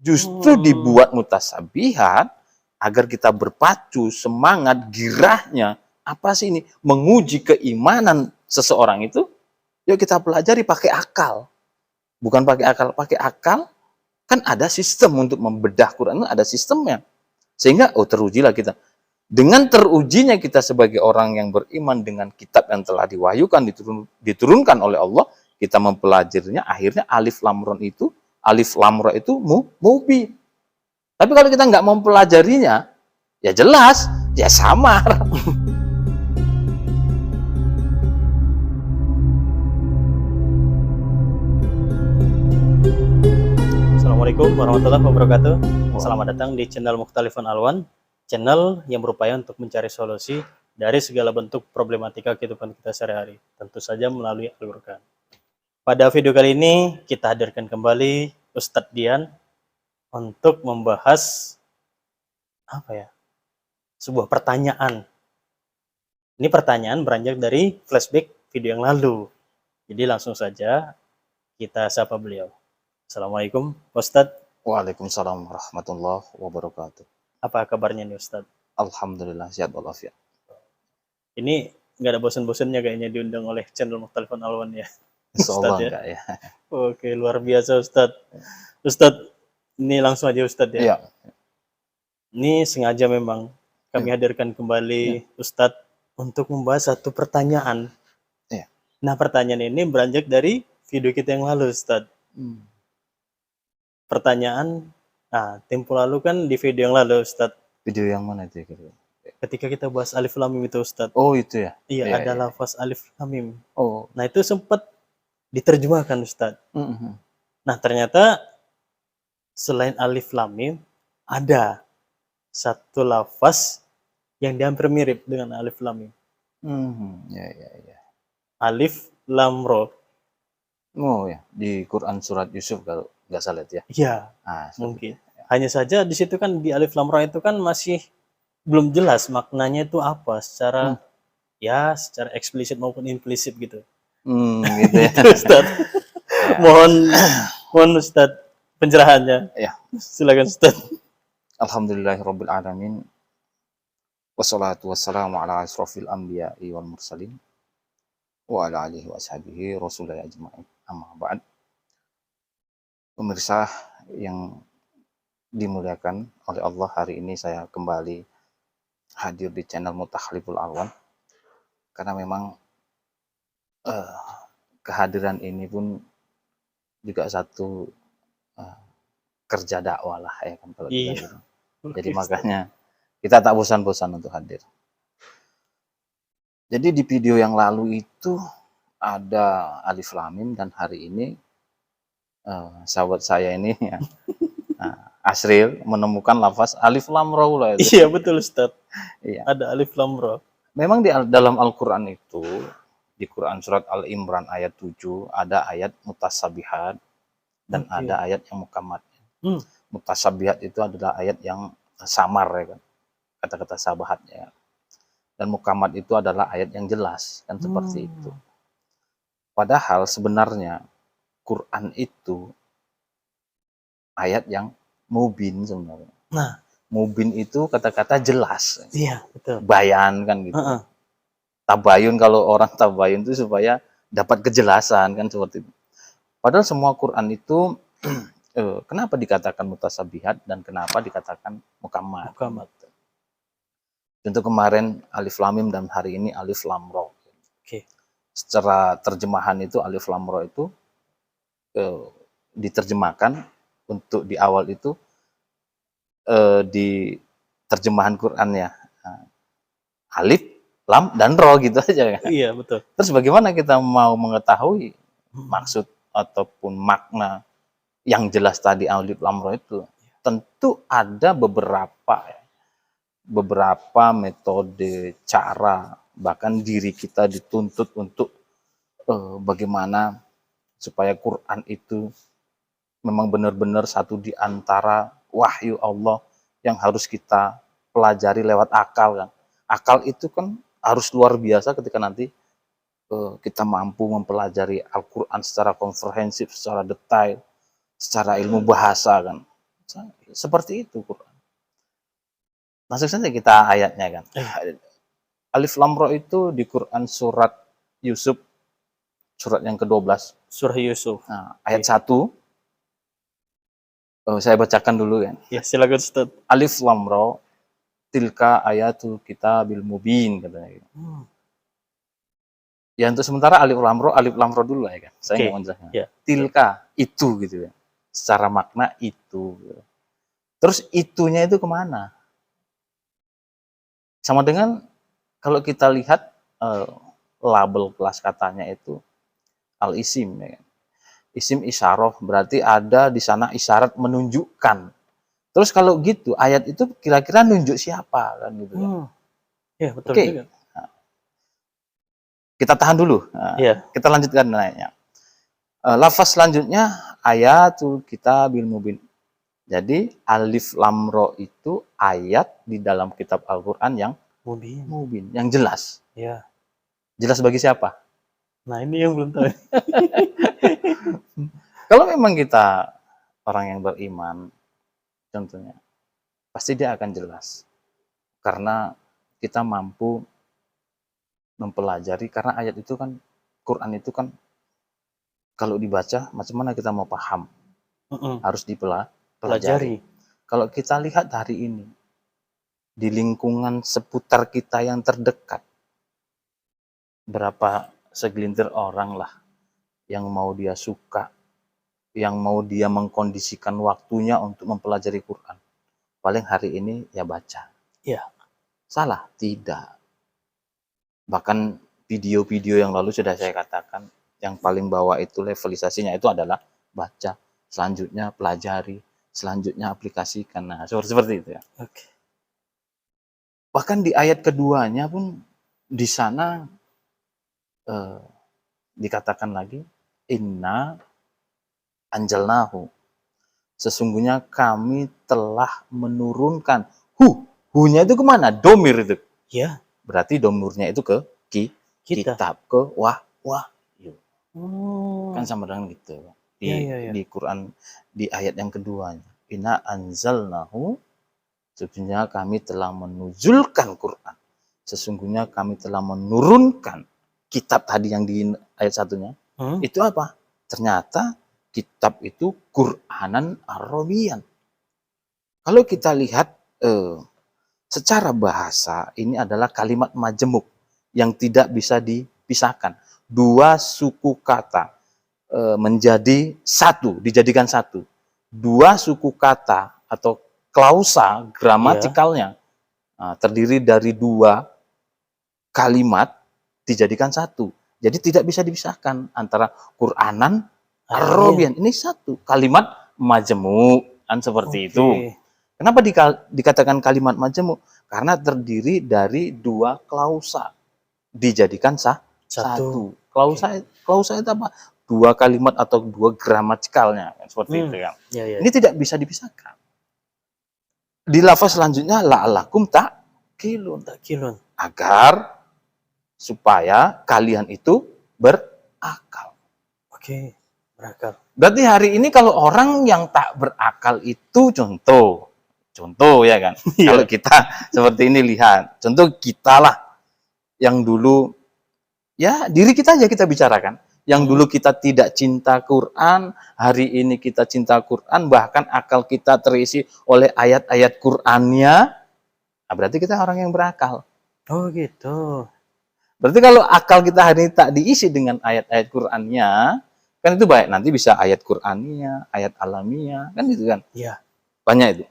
Justru dibuat mutasabihat agar kita berpacu, semangat, girahnya. Apa sih ini? Menguji keimanan seseorang itu, yuk kita pelajari pakai akal. Bukan pakai akal, kan ada sistem untuk membedah Quran, ada sistemnya. Sehingga, terujilah kita. Dengan terujinya kita sebagai orang yang beriman dengan kitab yang telah diwahyukan, diturunkan oleh Allah, kita mempelajarinya, akhirnya alif lam ra itu mubin. Tapi kalau kita nggak mempelajarinya, ya jelas, ya samar. Assalamualaikum warahmatullahi wabarakatuh. Selamat datang di channel Mukhtalifun Alwan, channel yang berupaya untuk mencari solusi dari segala bentuk problematika kehidupan kita sehari-hari, tentu saja melalui Al-Quran. Pada video kali ini kita hadirkan kembali Ustadz Dian untuk membahas sebuah pertanyaan. Ini pertanyaan beranjak dari flashback video yang lalu. Jadi langsung saja kita sapa beliau. Assalamualaikum Ustadz. Waalaikumsalam warahmatullahi wabarakatuh. Apa kabarnya nih Ustadz? Alhamdulillah, sehat walafiat. Ini nggak ada bosan-bosannya kayaknya diundang oleh channel Mukhtalifun Alwan ya. Insyaallah enggak ya. Oke, luar biasa Ustadz. Ustadz, ini langsung aja Ustadz ya. Iya. Ini sengaja memang kami hadirkan kembali Ustadz untuk membahas satu pertanyaan. Iya. Nah, pertanyaan ini beranjak dari video kita yang lalu Ustadz. Pertanyaan, tempo lalu kan di video yang lalu Ustadz. Video yang mana itu ya? Ketika kita bahas alif lam mim itu Ustadz. Oh itu ya? Iya, ada lafaz alif lam mim. Oh. Nah itu sempat diterjemahkan Ustadz. Nah ternyata selain alif lam mim ada satu lafaz yang hampir mirip dengan alif lam mim. Ya. Alif lam ro. Oh ya, di Quran surat Yusuf kalau nggak salah ya. Iya, mungkin. Hanya saja di situ kan di alif lam ro itu kan masih belum jelas maknanya itu apa secara secara eksplisit maupun implisit gitu. Gitu ya. Ustaz. Mohon Ustaz pencerahannya. Ya. Silakan Ustaz. Alhamdulillahirabbil alamin. Wassalatu wassalamu ala asrofil anbiya'i wal mursalin wa ala alihi wa sahbihi rasulullah ajma'in. Amma ba'd. Pemirsa yang dimuliakan oleh Allah, hari ini saya kembali hadir di channel Mukhtalifun Alwan karena memang kehadiran ini pun juga satu kerja dakwah lah ya kan kalau kita gitu. Jadi makanya kita tak bosan-bosan untuk hadir. Jadi di video yang lalu itu ada alif lam mim, dan hari ini sahabat saya ini ya, Asril menemukan lafaz alif lam ra lah itu. Iya betul Ustaz. Iya. Ada alif lam ra. Memang di dalam Al-Qur'an itu, di Quran surat Al-Imran ayat 7 ada ayat mutasabihat dan ada ayat yang mukammat. Mutasabihat itu adalah ayat yang samar ya kan, kata-kata sahabatnya. Dan mukammat itu adalah ayat yang jelas kan, seperti itu. Padahal sebenarnya Quran itu ayat yang mubin sebenarnya. Nah, mubin itu kata-kata jelas. Iya, betul. Bayan kan gitu. Tabayun, kalau orang tabayun itu supaya dapat kejelasan kan, seperti itu. Padahal semua Quran itu kenapa dikatakan mutasabihat dan kenapa dikatakan mukammat? Contoh kemarin alif lam mim dan hari ini alif lam ra. Secara terjemahan itu alif lam ra itu diterjemahkan untuk di awal itu di terjemahan Quran ya, alif, lam, dan ro gitu aja kan? Iya betul. Terus bagaimana kita mau mengetahui maksud ataupun makna yang jelas tadi alif lam ro itu? Tentu ada beberapa metode, cara, bahkan diri kita dituntut untuk bagaimana supaya Quran itu memang benar-benar satu di antara wahyu Allah yang harus kita pelajari lewat akal kan. Akal itu kan harus luar biasa ketika nanti kita mampu mempelajari Al-Quran secara komprehensif, secara detail, secara ilmu bahasa kan. Seperti itu Quran. Langsung saja kita ayatnya kan. Alif Lam Ra itu di Quran surat Yusuf, surat yang ke-12. Surah Yusuf. Nah, ayat 1. Saya bacakan dulu kan. Ya, silakan Ustaz. Alif Lam Ra, tilka ayatul kitabil mubin katanya. Ya untuk sementara Alif Lam Ra dulu ya kan. Saya nggak menjelaskan. Ya. Tilka itu gitu ya. Secara makna itu. Terus itunya itu kemana? Sama dengan kalau kita lihat label kelas katanya itu al-isim ya kan. Isim isyarah berarti ada di sana isyarat menunjukkan. Terus kalau gitu ayat itu kira-kira nunjuk siapa kan gitu kan. Ya, betul Oke. juga. Nah, kita tahan dulu. Nah, kita lanjutkan nanya. Lafaz selanjutnya ayatul kitabil mubin. Jadi Alif Lam Ra itu ayat di dalam kitab Al-Qur'an yang mubin, yang jelas. Ya. Jelas bagi siapa? Nah, ini yang belum tahu. Kalau memang kita orang yang beriman, contohnya, pasti dia akan jelas. Karena kita mampu mempelajari, karena ayat itu kan, Quran itu kan, kalau dibaca, macam mana kita mau paham? Harus dipelajari. Kalau kita lihat hari ini, di lingkungan seputar kita yang terdekat, berapa segelintir orang lah yang mau dia suka, yang mau dia mengkondisikan waktunya untuk mempelajari Quran. Paling hari ini ya baca. Ya. Salah? Tidak. Bahkan video-video yang lalu sudah saya katakan, yang paling bawah itu levelisasinya itu adalah baca, selanjutnya pelajari, selanjutnya aplikasikan. Nah, seperti itu ya. Oke. Bahkan di ayat keduanya pun di sana dikatakan lagi, inna anjalnahu, sesungguhnya kami telah menurunkan. Hu-nya itu kemana? Domir itu. Ya. Berarti domirnya itu ke kitab, ke wahyu. Kan sama dengan gitu. Di Quran, di ayat yang keduanya. Inna anzalnahu, sesungguhnya kami telah menuzulkan Quran. Sesungguhnya kami telah menurunkan kitab tadi yang di ayat satunya. Itu apa? Ternyata kitab itu Quranan Arabian. Kalau kita lihat secara bahasa, ini adalah kalimat majemuk yang tidak bisa dipisahkan. Dua suku kata menjadi satu, dijadikan satu. Dua suku kata atau klausa gramatikalnya terdiri dari dua kalimat dijadikan satu. Jadi tidak bisa dipisahkan antara Quranan Arabian. Ini satu kalimat majemuk kan seperti itu. Kenapa dikatakan kalimat majemuk? Karena terdiri dari dua klausa dijadikan satu. Klausa itu apa? Dua kalimat atau dua gramatikalnya seperti itu kan. Ini tidak bisa dipisahkan. Di lafaz selanjutnya la'alakum ta'qilun, agar supaya kalian itu berakal. Oke, berakal. Berarti hari ini kalau orang yang tak berakal itu contoh ya kan. Kalau kita seperti ini lihat, contoh kita lah yang dulu ya diri kita aja kita bicarakan. Yang dulu kita tidak cinta Quran, hari ini kita cinta Quran, bahkan akal kita terisi oleh ayat-ayat Qur'annya, nah berarti kita orang yang berakal. Oh gitu. Berarti kalau akal kita hari ini tak diisi dengan ayat-ayat Qur'annya, kan itu baik, nanti bisa ayat Qur'annya, ayat alamiah, kan gitu kan? Iya. Banyak itu.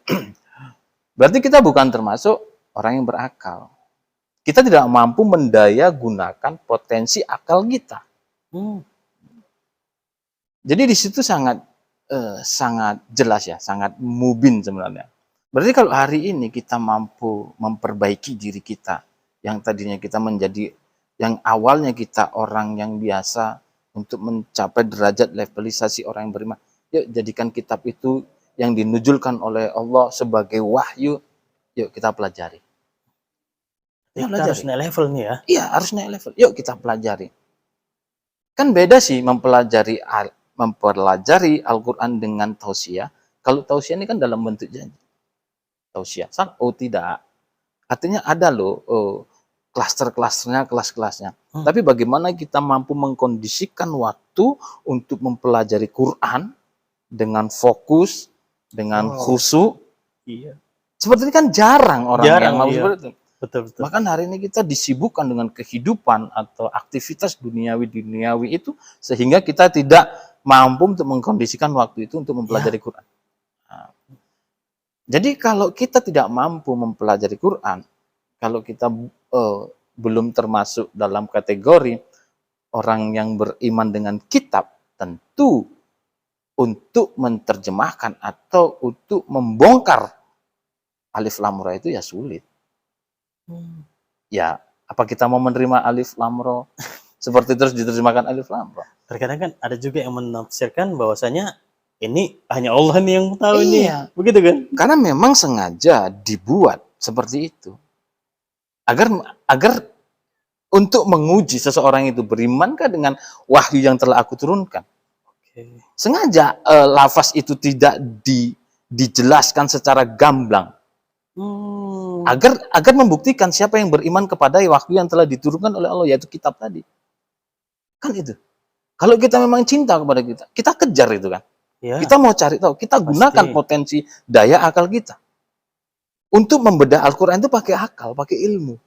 Berarti kita bukan termasuk orang yang berakal. Kita tidak mampu mendaya gunakan potensi akal kita. Jadi di situ sangat jelas ya, sangat mubin sebenarnya. Berarti kalau hari ini kita mampu memperbaiki diri kita, yang tadinya kita menjadi, yang awalnya kita orang yang biasa untuk mencapai derajat levelisasi orang yang beriman, yuk jadikan kitab itu yang dinuzulkan oleh Allah sebagai wahyu, yuk kita pelajari. Kita harus naik level nih ya? Iya, harus naik level. Yuk kita pelajari. Kan beda sih mempelajari Al-Quran dengan tausiah Kalau tausiah ini kan dalam bentuk janji. Tausiah. Oh tidak. Artinya ada loh klaster-klasternya, kelas-kelasnya. Tapi bagaimana kita mampu mengkondisikan waktu untuk mempelajari Quran dengan fokus, dengan khusyuk. Iya. Seperti ini kan jarang orang yang mau seperti itu. Betul. Bahkan hari ini kita disibukkan dengan kehidupan atau aktivitas duniawi itu sehingga kita tidak mampu untuk mengkondisikan waktu itu untuk mempelajari Quran. Nah, jadi kalau kita tidak mampu mempelajari Quran, kalau kita belum termasuk dalam kategori orang yang beriman dengan kitab, tentu untuk menerjemahkan atau untuk membongkar alif lam ra itu ya sulit. Ya, apa kita mau menerima alif lam ra seperti terus diterjemahkan alif lam ra? Terkadang kan ada juga yang menafsirkan bahwasanya ini hanya Allah nih yang tahu nih. Iya. Begitu kan? Karena memang sengaja dibuat seperti itu. Agar untuk menguji seseorang itu berimankah dengan wahyu yang telah aku turunkan. Sengaja lafaz itu tidak dijelaskan secara gamblang. Agar membuktikan siapa yang beriman kepada wahyu yang telah diturunkan oleh Allah, yaitu kitab tadi. Kan itu. Kalau kita memang cinta kepada kita kejar itu kan. Ya, kita mau cari tahu, kita gunakan potensi daya akal kita. Untuk membedah Al-Quran itu pakai akal, pakai ilmu.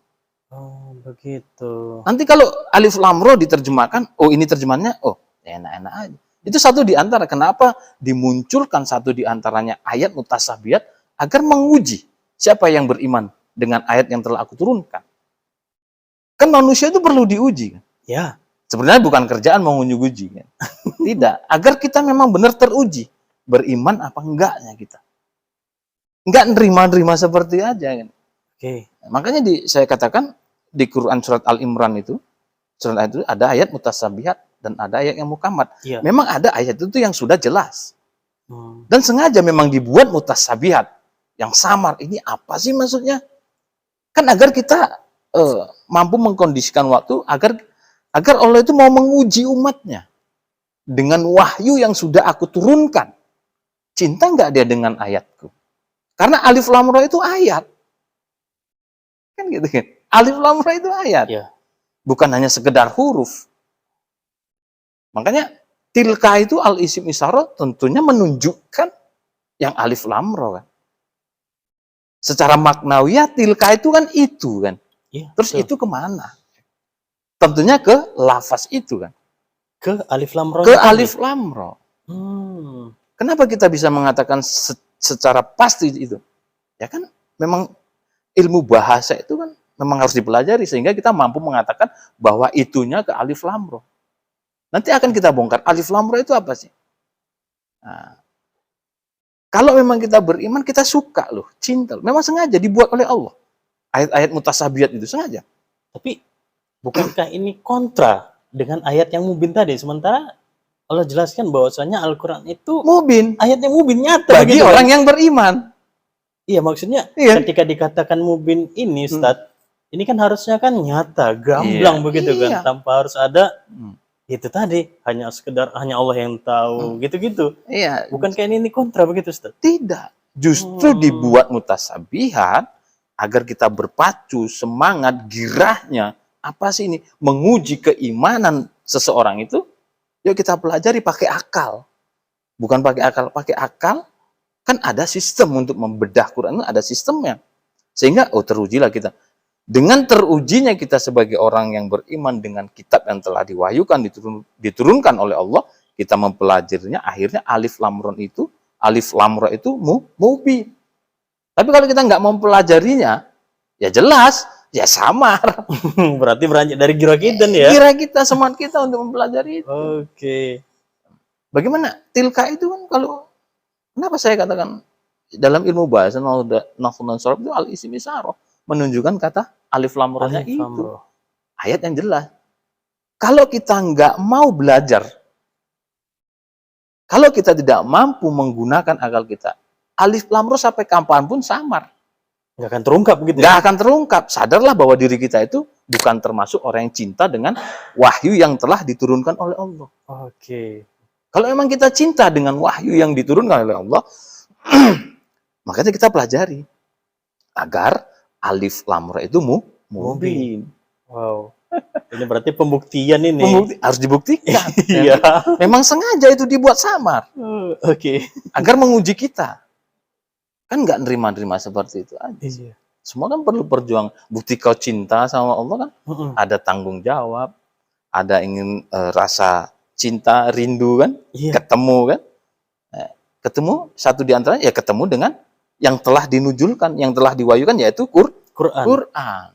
Oh, begitu. Nanti kalau alif lam ra diterjemahkan, oh ini terjemahannya, oh enak-enak aja. Itu satu di antara, kenapa dimunculkan satu di antaranya ayat mutasabihat agar menguji siapa yang beriman dengan ayat yang telah aku turunkan. Kan manusia itu perlu diuji kan? Ya. Sebenarnya bukan kerjaan menguji kan? Tidak, agar kita memang benar teruji beriman apa enggaknya kita. Enggak nerima-nerima seperti aja kan. Makanya saya katakan di Quran surat Al-Imran itu, surat itu ada ayat mutasabihat dan ada ayat yang mukammat. Memang ada ayat itu yang sudah jelas. Dan sengaja memang dibuat mutasabihat yang samar. Ini apa sih maksudnya? Kan agar kita mampu mengkondisikan waktu agar Allah itu mau menguji umatnya dengan wahyu yang sudah aku turunkan. Cinta enggak dia dengan ayatku? Karena alif lam ra itu ayat. Kan gitu kan? Alif lam ra itu ayat. Bukan hanya sekedar huruf. Makanya tilka itu al-isim isyarah tentunya menunjukkan yang alif lam ra kan. Secara maknawiyah tilka itu kan itu kan. Terus itu kemana? Tentunya ke lafaz itu kan. Ke alif lam ra. Ke alif lam ra. Kenapa kita bisa mengatakan secara pasti itu? Ya kan memang ilmu bahasa itu kan memang harus dipelajari sehingga kita mampu mengatakan bahwa itunya ke alif lam ra. Nanti akan kita bongkar alif lam ra itu apa sih? Nah, kalau memang kita beriman, kita suka loh, cinta. Memang sengaja dibuat oleh Allah. Ayat-ayat mutasabihat itu sengaja. Tapi bukankah ini kontra dengan ayat yang mubin tadi? Sementara Allah jelaskan bahwasanya Al-Quran itu mubin. Ayatnya mubin nyata. Bagi orang yang beriman. Iya, maksudnya ketika dikatakan mubin ini, Ustadz, ini kan harusnya kan nyata, gamblang begitu kan, tanpa harus ada itu tadi, hanya sekedar hanya Allah yang tahu, gitu-gitu. Iya. Bukankah ini kontra begitu, Ustadz? Tidak. Justru dibuat mutasabihat agar kita berpacu, semangat, girahnya. Apa sih ini? Menguji keimanan seseorang itu, yuk kita pelajari pakai akal. Bukan pakai akal, pakai akal. Kan ada sistem untuk membedah Quran, ada sistemnya. Sehingga, terujilah kita. Dengan terujinya kita sebagai orang yang beriman dengan kitab yang telah diwahyukan, diturunkan oleh Allah, kita mempelajarinya, akhirnya alif lam ra itu mubin. Tapi kalau kita nggak mempelajarinya, ya jelas, ya samar. Berarti beranjak dari gira kita ya? Gira kita, semangat kita untuk mempelajari itu. Bagaimana? Tilka itu kan kalau, kenapa saya katakan dalam ilmu bahasa nahwu sharaf itu al-isim isyarah menunjukkan kata alif lam ra-nya itu. Ayat yang jelas. Kalau kita nggak mau belajar, kalau kita tidak mampu menggunakan akal kita, alif lam ra sampai kapanpun samar. Nggak akan terungkap gitu. Nggak akan terungkap. Sadarlah bahwa diri kita itu bukan termasuk orang yang cinta dengan wahyu yang telah diturunkan oleh Allah. Kalau memang kita cinta dengan wahyu yang diturunkan oleh Allah, Makanya kita pelajari agar alif lam ra itu mubin. Wow. Ini berarti pembuktian ini. Harus dibuktikan. Iya. Memang sengaja itu dibuat samar Oke. agar menguji kita. Kan nggak nerima-nerima seperti itu aja. Iya. Semua kan perlu perjuangan. Bukti kau cinta sama Allah kan Mm-mm. ada tanggung jawab, ada ingin rasa cinta, rindu kan, Iya. ketemu kan. Ketemu satu di antaranya ya ketemu dengan yang telah dinujulkan, yang telah diwahyukan yaitu Quran. Quran.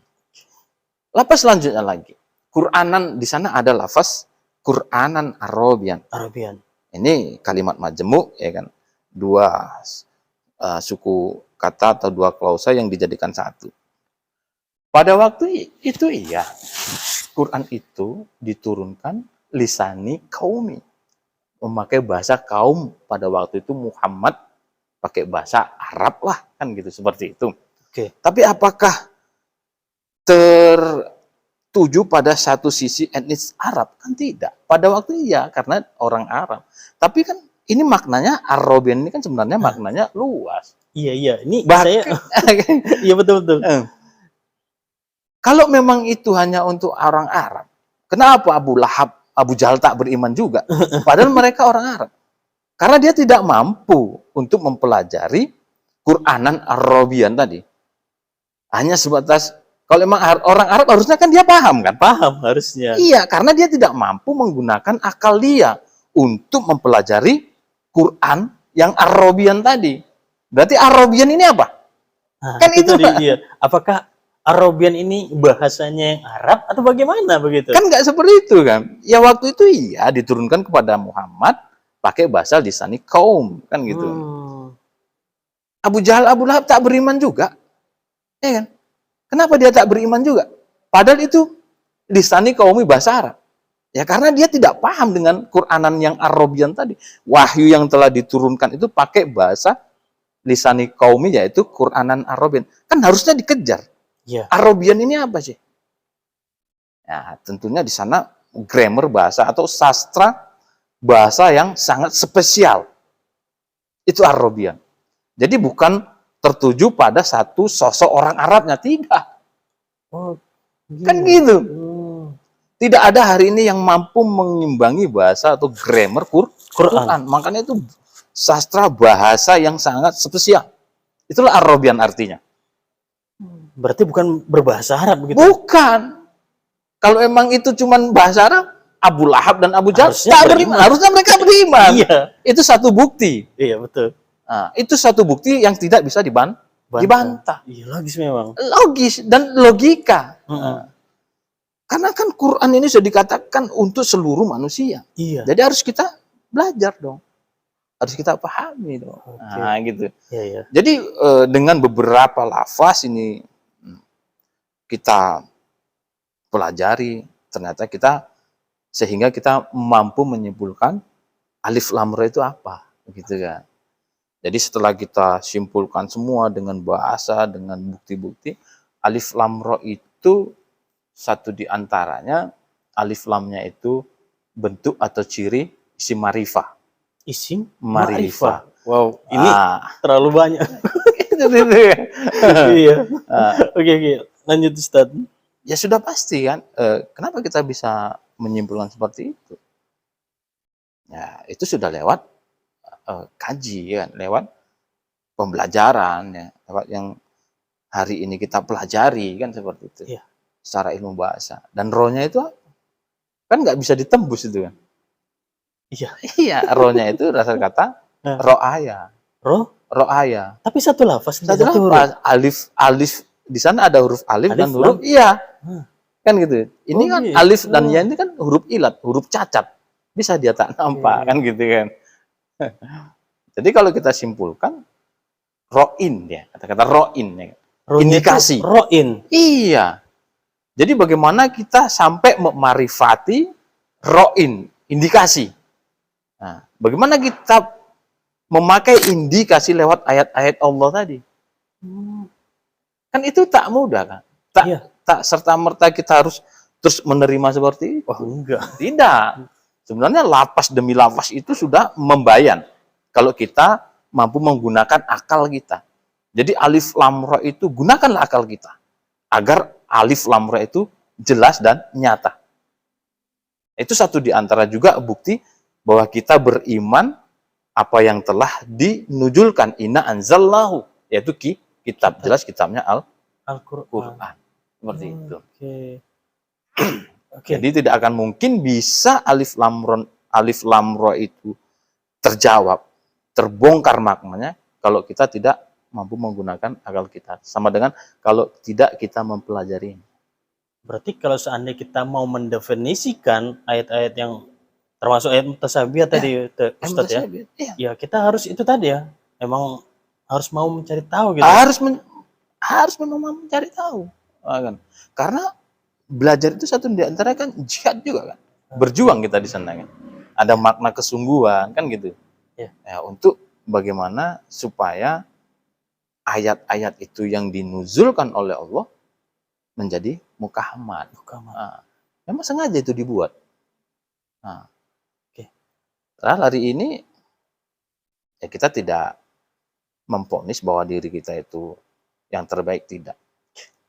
Lafaz selanjutnya lagi. Quranan di sana ada lafaz Quranan Arabian. Arabian. Ini kalimat majemuk ya kan. Dua suku kata atau dua klausa yang dijadikan satu. Pada waktu itu iya. Quran itu diturunkan lisani kaumi. Memakai bahasa kaum pada waktu itu Muhammad pakai bahasa Arab lah kan gitu seperti itu. Oke. Tapi apakah tertuju pada satu sisi etnis Arab? Kan tidak. Pada waktu iya karena orang Arab. Tapi kan ini maknanya Arabian ini kan sebenarnya maknanya luas. Iya. Ini Bahkan, iya betul. Kalau memang itu hanya untuk orang Arab, kenapa Abu Lahab, Abu Jahal tak beriman juga? Padahal mereka orang Arab. Karena dia tidak mampu untuk mempelajari Quranan Arabian tadi. Hanya sebatas, kalau memang orang Arab harusnya kan dia paham kan? Paham harusnya. Iya, karena dia tidak mampu menggunakan akal dia untuk mempelajari Quran yang Arabian tadi. Berarti Arabian ini apa? Nah, Kan itu, tadi, Pak. iya. Apakah Arabian ini bahasanya yang Arab atau bagaimana begitu? Kan nggak seperti itu kan? Ya waktu itu iya diturunkan kepada Muhammad pakai bahasa lisani kaum kan gitu. Abu Jahal, Abu Lahab tak beriman juga, ya kan? Kenapa dia tak beriman juga? Padahal itu lisani kaumi bahasa Arab. Ya karena dia tidak paham dengan Quranan yang Arabian tadi. Wahyu yang telah diturunkan itu pakai bahasa lisani kaumi yaitu Quranan Arabian. Kan harusnya dikejar. Iya. Arabian ini apa sih? Ya, tentunya di sana grammar bahasa atau sastra bahasa yang sangat spesial. Itu Arabian. Jadi bukan tertuju pada satu sosok orang Arabnya, tidak. Oh, Kan gitu. Tidak ada hari ini yang mampu mengimbangi bahasa atau grammar Quran. Makanya itu sastra bahasa yang sangat spesial. Itulah Arabian artinya. Berarti bukan berbahasa Arab begitu? Bukan. Kalau emang itu cuma bahasa Arab, Abu Lahab dan Abu Jahal Harusnya tak beriman. beriman. Harusnya mereka beriman. Iya. Itu satu bukti. Iya betul. Nah, itu satu bukti yang tidak bisa dibantah. Iya logis memang. Logis dan logika. Mm-mm. Karena kan Quran ini sudah dikatakan untuk seluruh manusia. Iya. Jadi harus kita belajar dong. Harus kita pahami dong. Oke. Nah, gitu. Iya. Jadi dengan beberapa lafaz ini kita pelajari, ternyata sehingga kita mampu menyimpulkan alif lam ra itu apa, gitu kan. Jadi setelah kita simpulkan semua dengan bahasa, dengan bukti-bukti, alif lam ra itu satu di antaranya, alif lamnya itu bentuk atau ciri isim ma'rifah. Isim Ma'rifah. Wow, ini terlalu banyak. Iya. Oke. Lanjut Ustaz. Ya sudah pasti kan. Kenapa kita bisa menyimpulkan seperti itu? Ya, itu sudah lewat kaji kan, lewat pembelajaran ya, lewat yang hari ini kita pelajari kan seperti itu. Iya. Secara ilmu bahasa. Dan rohnya itu kan nggak bisa ditembus itu kan. Iya. Iya, rohnya itu dasar kata ro'aya. Ro'aya. Tapi satu lafaz. Satu lafaz. Alif di sana ada huruf alif dan huruf iya. Kan gitu. Ini kan gitu. alif dan ya ini kan huruf ilat, huruf cacat. Bisa dia tak nampak kan gitu kan. Jadi kalau kita simpulkan ro'in ya, kata-kata ro'in ya. Indikasi. Ro'in. Iya. Jadi bagaimana kita sampai memarifati ro'in, indikasi. Nah, bagaimana kita memakai indikasi lewat ayat-ayat Allah tadi? Kan itu tak mudah kan? Tak serta-merta kita harus terus menerima seperti itu. Oh, enggak. Tidak. Sebenarnya lapas demi lapas itu sudah membayan. Kalau kita mampu menggunakan akal kita. Jadi alif lam ra itu gunakanlah akal kita agar alif lam ra itu jelas dan nyata. Itu satu di antara juga bukti bahwa kita beriman apa yang telah dinuzulkan, inna anzalnahu, yaitu kitab, jelas kitabnya Al-Qur'an. Seperti itu. Jadi tidak akan mungkin bisa alif lam ra itu terjawab, terbongkar maknanya kalau kita tidak mampu menggunakan akal kita. Sama dengan kalau tidak kita mempelajari. Berarti kalau seandainya kita mau mendefinisikan ayat-ayat yang termasuk ayat mutasyabihat tadi, Ustadz ya, ya kita harus itu tadi ya, emang harus mau mencari tahu gitu. Harus memang mencari tahu. Karena belajar itu satu di antara kan jihad juga kan. Berjuang kita di sana kan. Ada makna kesungguhan kan gitu. Ya, untuk bagaimana supaya ayat-ayat itu yang dinuzulkan oleh Allah menjadi mukahamat. Memang sengaja itu dibuat. Karena hari ini ya kita tidak memponis bahwa diri kita itu yang terbaik, tidak.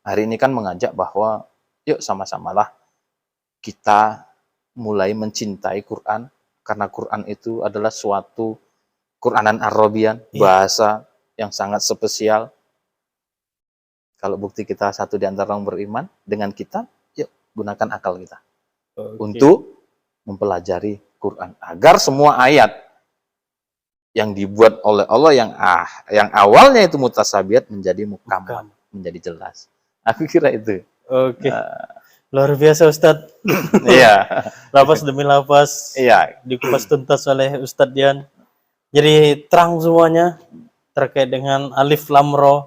Hari ini kan mengajak bahwa yuk sama-samalah kita mulai mencintai Quran, karena Quran itu adalah suatu Quranan Arabian, bahasa yang sangat spesial. Kalau bukti kita satu di antara orang beriman dengan kita, yuk gunakan akal kita untuk mempelajari Quran agar semua ayat yang dibuat oleh Allah yang awalnya itu mutasyabihat menjadi muhkam, menjadi jelas. Aku kira itu. Luar biasa Ustadz. Iya. Lapas demi lapas. Iya. Dikupas tuntas oleh Ustadz Dian. Jadi terang semuanya terkait dengan alif lam ra.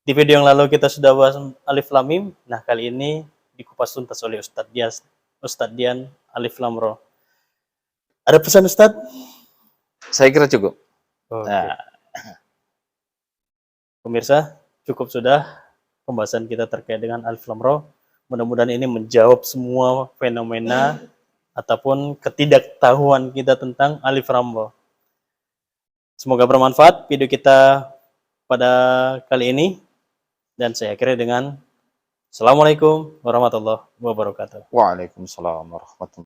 Di video yang lalu kita sudah bahas alif lam mim. Nah kali ini dikupas tuntas oleh Ustadz Dian alif lam ra. Ada pesan Ustadz? Saya kira cukup. Pemirsa, cukup sudah pembahasan kita terkait dengan alif lam ra. Mudah-mudahan ini menjawab semua fenomena ataupun ketidaktahuan kita tentang alif lam ra. Semoga bermanfaat video kita pada kali ini. Dan saya akhiri dengan Assalamualaikum warahmatullahi wabarakatuh. Waalaikumsalam warahmatullahi wabarakatuh.